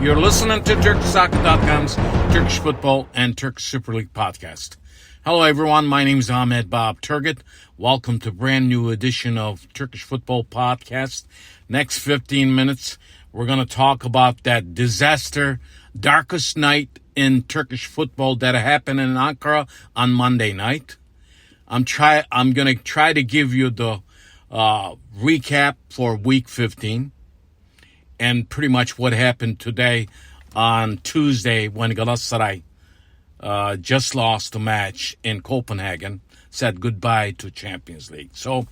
You're listening to TurkishSoccer.com's Turkish Football and Turkish Super League podcast. Hello, everyone. My name is Ahmet Bob Turgut. Welcome to a brand new edition of Turkish Football Podcast. Next 15 minutes, we're going to talk about that disaster, darkest night in Turkish football that happened in Ankara on Monday night. I'm going to try to give you the recap for week 15 and pretty much what happened today on Tuesday when Galatasaray just lost the match in Copenhagen, said goodbye to Champions League. So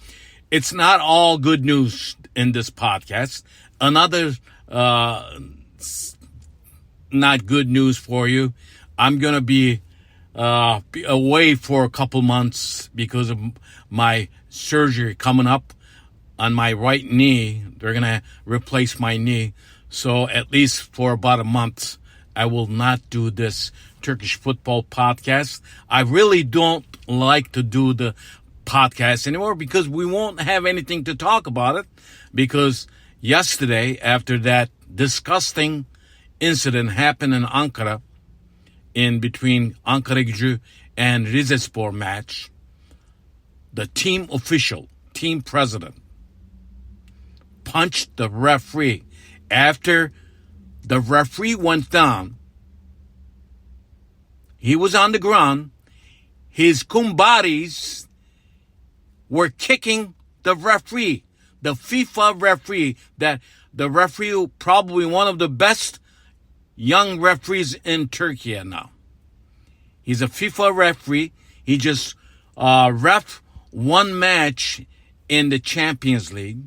it's not all good news in this podcast. Another not good news for you. I'm going to be away for a couple months because of my surgery coming up on my right knee. They're going to replace my knee. So at least for about a month, I will not do this Turkish football podcast. I really don't like to do the podcast anymore because we won't have anything to talk about it. Because yesterday, after that disgusting incident happened in Ankara, in between ankaragucu and Rizespor match, the team official, team president, punched the referee. After the referee went down, he was on the ground. His kumbaris were kicking the referee, the FIFA referee, that the referee, probably one of the best young referees in Turkey now. He's a FIFA referee. He just ref one match in the Champions League.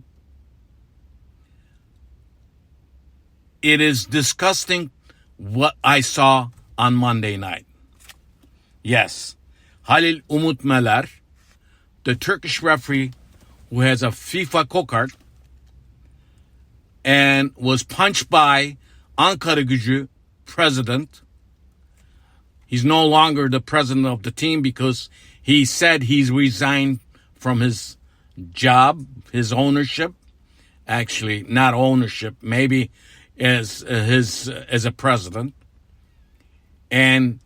It is disgusting what I saw on Monday night. Yes, Halil Umut Meler, the Turkish referee who has a FIFA card and was punched by ankaragucu president. He's no longer the president of the team because he said he's resigned from his job, his ownership. Actually, not ownership, maybe as a president. And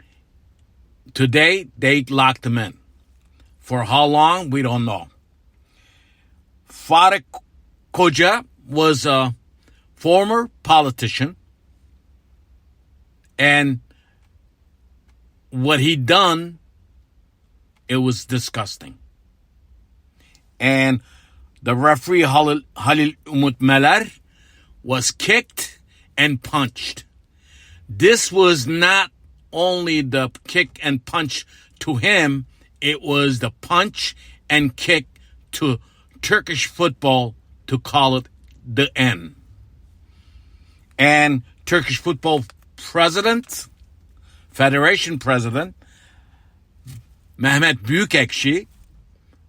today they locked him in. For how long, we don't know. Faruk Koca was a former politician, and what he done, it was disgusting. And the referee Halil Umut Meler was kicked and punched. This was not only the kick and punch to him, it was the punch and kick to Turkish football, to call it the end. And Turkish Football Federation President Mehmet Büyükekşi,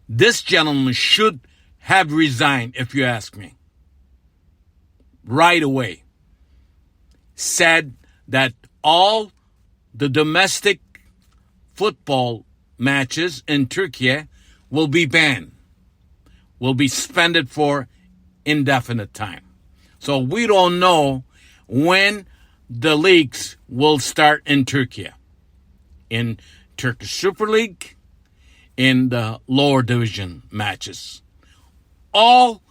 this gentleman should have resigned, if you ask me. Right away. Said that all the domestic football matches in Turkey will be banned, will be suspended for indefinite time. So we don't know when the leagues will start in Turkey, in Turkish Super League, in the lower division matches. All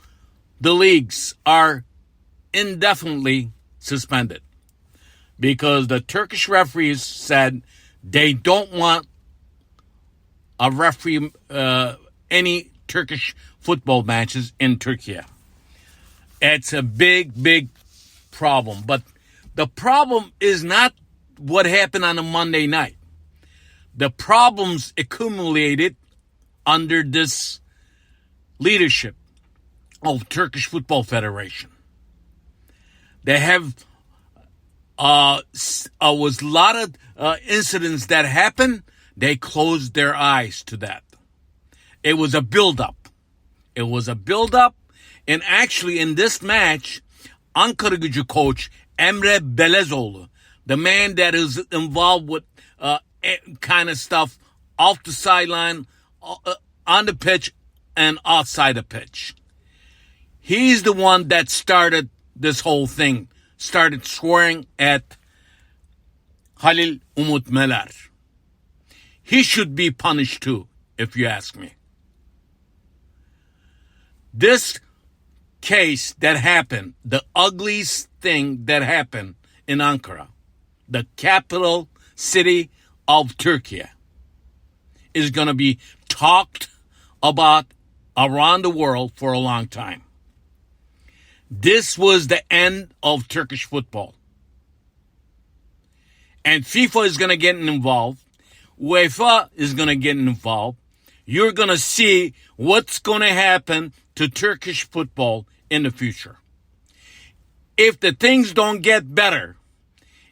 the leagues are indefinitely suspended because the Turkish referees said they don't want a referee any Turkish football matches in Turkey. It's a big, big problem. But the problem is not what happened on a Monday night. The problems accumulated under this leadership of Turkish Football Federation. They have was a lot of incidents that happened. They closed their eyes to that. It was a build-up. It was a build-up. And actually, in this match, ankaragucu coach Emre Belezoğlu, the man that is involved with kind of stuff off the sideline, on the pitch, and outside the pitch. He's the one that started this whole thing, started swearing at Halil Umut Meler. He should be punished too, if you ask me. This case that happened, the ugliest thing that happened in Ankara, the capital city of Turkey, is going to be talked about around the world for a long time. This was the end of Turkish football. And FIFA is going to get involved. UEFA is going to get involved. You're going to see what's going to happen to Turkish football in the future. If the things don't get better,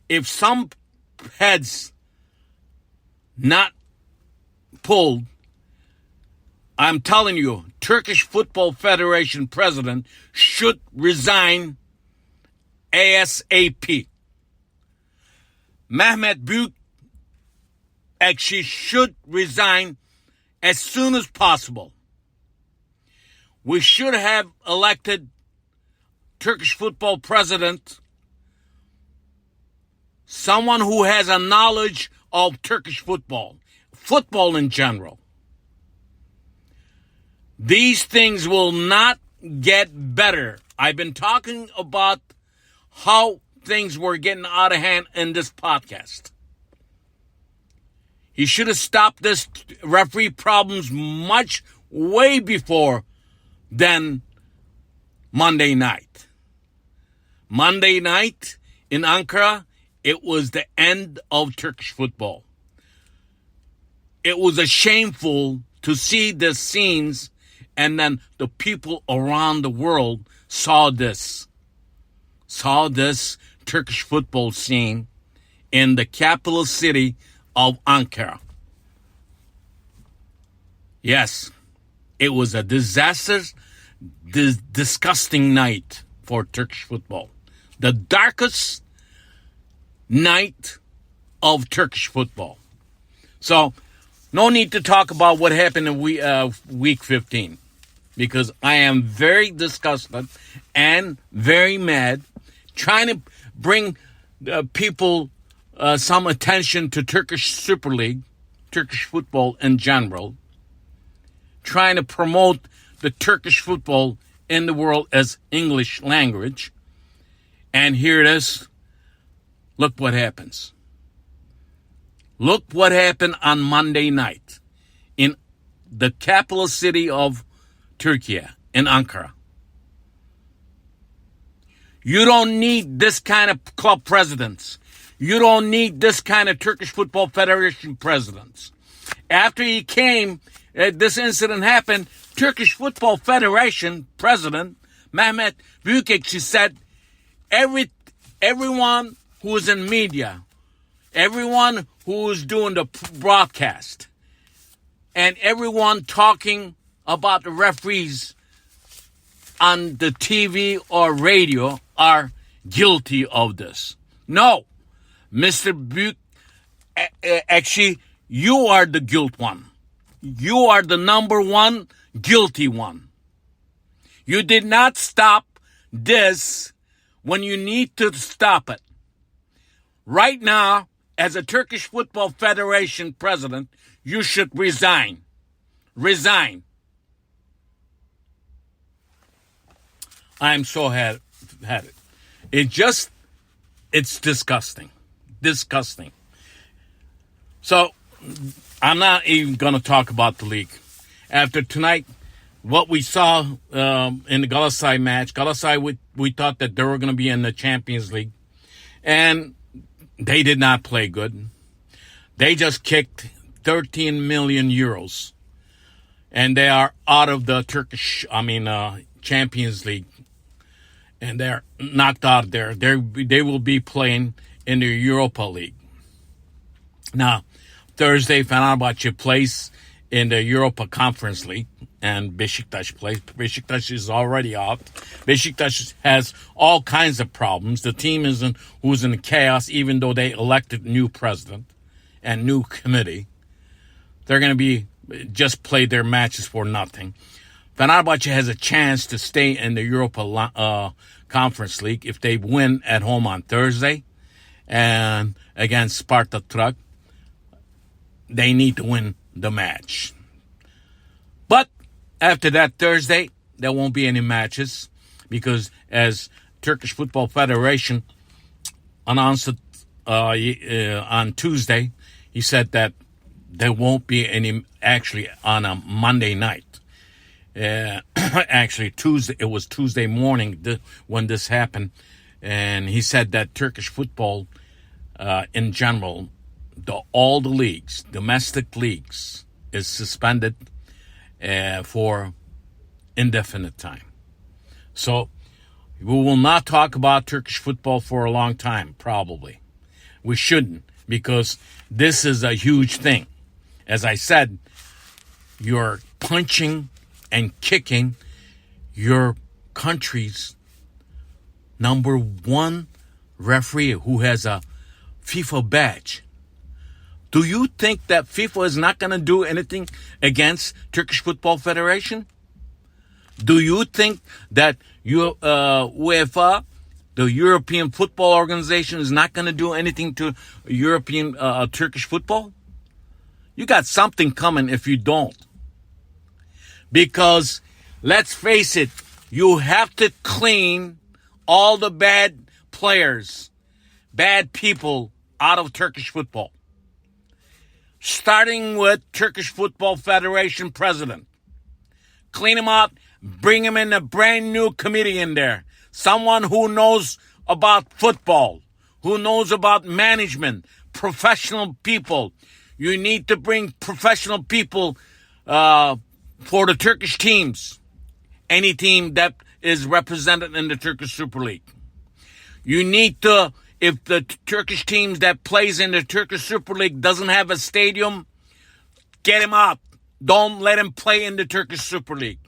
if some heads not pulled, I'm telling you, Turkish Football Federation president should resign ASAP. Mehmet Büyükekşi should resign as soon as possible. We should have elected Turkish football president, someone who has a knowledge of Turkish football in general. These things will not get better. I've been talking about how things were getting out of hand in this podcast. He should have stopped this referee problems way before than Monday night. Monday night in Ankara, it was the end of Turkish football. It was shameful to see the scenes, and then the people around the world saw this Turkish football scene in the capital city of Ankara. Yes, it was a disastrous, disgusting night for Turkish football. The darkest night of Turkish football. So, no need to talk about what happened in week 15, because I am very disgusted and very mad, trying to bring people some attention to Turkish Super League, Turkish football in general, trying to promote the Turkish football in the world as English language. And here it is. Look what happens. Look what happened on Monday night in the capital city of Turkey, in Ankara. You don't need this kind of club presidents. You don't need this kind of Turkish Football Federation presidents. After he came, this incident happened, Turkish Football Federation president Mehmet Büyükekşi said, everyone who is in media, everyone who is doing the broadcast, and everyone talking about the referees on the TV or radio are guilty of this. No, Mr. Büyükekşi, you are the guilt one. You are the number one guilty one. You did not stop this when you need to stop it. Right now, as a Turkish Football Federation president, you should resign. Resign. I'm so had it. It's disgusting. Disgusting. So, I'm not even going to talk about the league. After tonight, what we saw in the Galatasaray match, Galatasaray, we thought that they were going to be in the Champions League. And they did not play good. They just kicked 13 million euros. And they are out of the Champions League. And they're knocked out there. They will be playing in the Europa League. Now, Thursday, Fenerbahçe plays in the Europa Conference League, and Beşiktaş plays. Beşiktaş is already out. Beşiktaş has all kinds of problems. The team who's in chaos, even though they elected new president and new committee. They're going to just play their matches for nothing. Fenerbahçe has a chance to stay in the Europa Conference League if they win at home on Thursday and against Sparta Prag. They need to win the match. But after that Thursday, there won't be any matches because as Turkish Football Federation announced it on Tuesday, he said that there won't be any actually on a Monday night. Actually, Tuesday. It was Tuesday morning when this happened, and he said that Turkish football, in general, all the leagues, domestic leagues, is suspended for indefinite time. So we will not talk about Turkish football for a long time, probably. We shouldn't, because this is a huge thing. As I said, you're punching and kicking your country's number one referee who has a FIFA badge. Do you think that FIFA is not going to do anything against Turkish Football Federation? Do you think that UEFA, the European Football Organization, is not going to do anything to European Turkish football? You got something coming if you don't. Because, let's face it, you have to clean all the bad players, bad people out of Turkish football. Starting with Turkish Football Federation president. Clean him out, bring him in a brand new committee in there. Someone who knows about football, who knows about management, professional people. You need to bring professional people for the Turkish teams, any team that is represented in the Turkish Super League. You need to, if the Turkish teams that plays in the Turkish Super League doesn't have a stadium, get him out. Don't let him play in the Turkish Super League.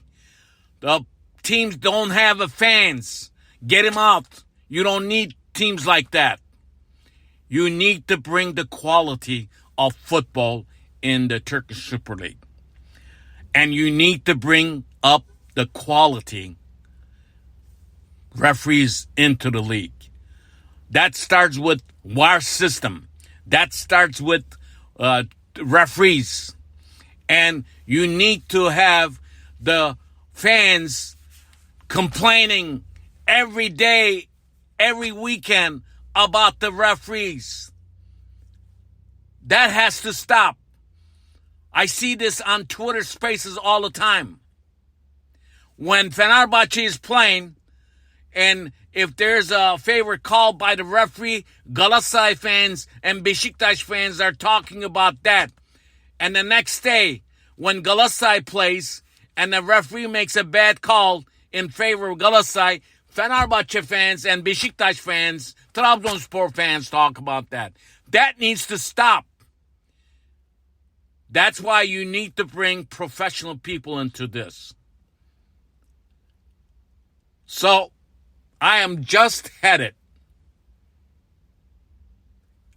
The teams don't have fans. Get him out. You don't need teams like that. You need to bring the quality of football in the Turkish Super League. And you need to bring up the quality referees into the league. That starts with VAR system. That starts with referees. And you need to have the fans complaining every day, every weekend about the referees. That has to stop. I see this on Twitter Spaces all the time. When Fenerbahçe is playing, and if there's a favorite call by the referee, Galatasaray fans and Beşiktaş fans are talking about that. And the next day, when Galatasaray plays and the referee makes a bad call in favor of Galatasaray, Fenerbahçe fans and Beşiktaş fans, Trabzonspor fans talk about that. That needs to stop. That's why you need to bring professional people into this. So, I am just headed.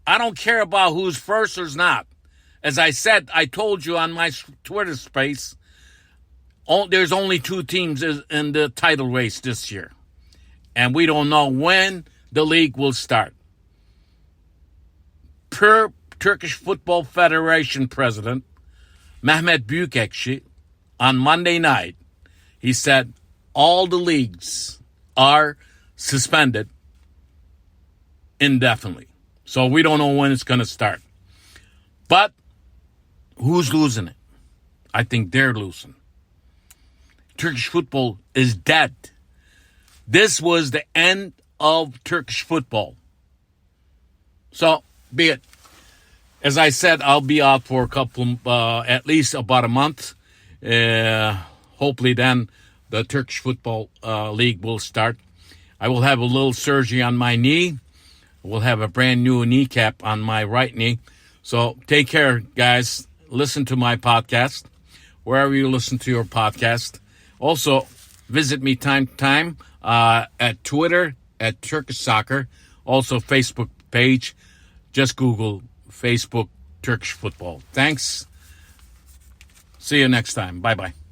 I don't care about who's first or not. As I said, I told you on my Twitter space, there's only two teams in the title race this year. And we don't know when the league will start. Per Turkish Football Federation President Mehmet Büyükekşi, on Monday night, he said all the leagues are suspended indefinitely. So we don't know when it's going to start. But who's losing it? I think they're losing. Turkish football is dead. This was the end of Turkish football. So, be it. As I said, I'll be out for a couple, at least about a month. Hopefully then the Turkish Football League will start. I will have a little surgery on my knee. We'll have a brand new kneecap on my right knee. So take care, guys. Listen to my podcast, wherever you listen to your podcast. Also, visit me time to time at Twitter, at Turkish Soccer. Also, Facebook page. Just Google Facebook Turkish Football. Thanks. See you next time. Bye-bye.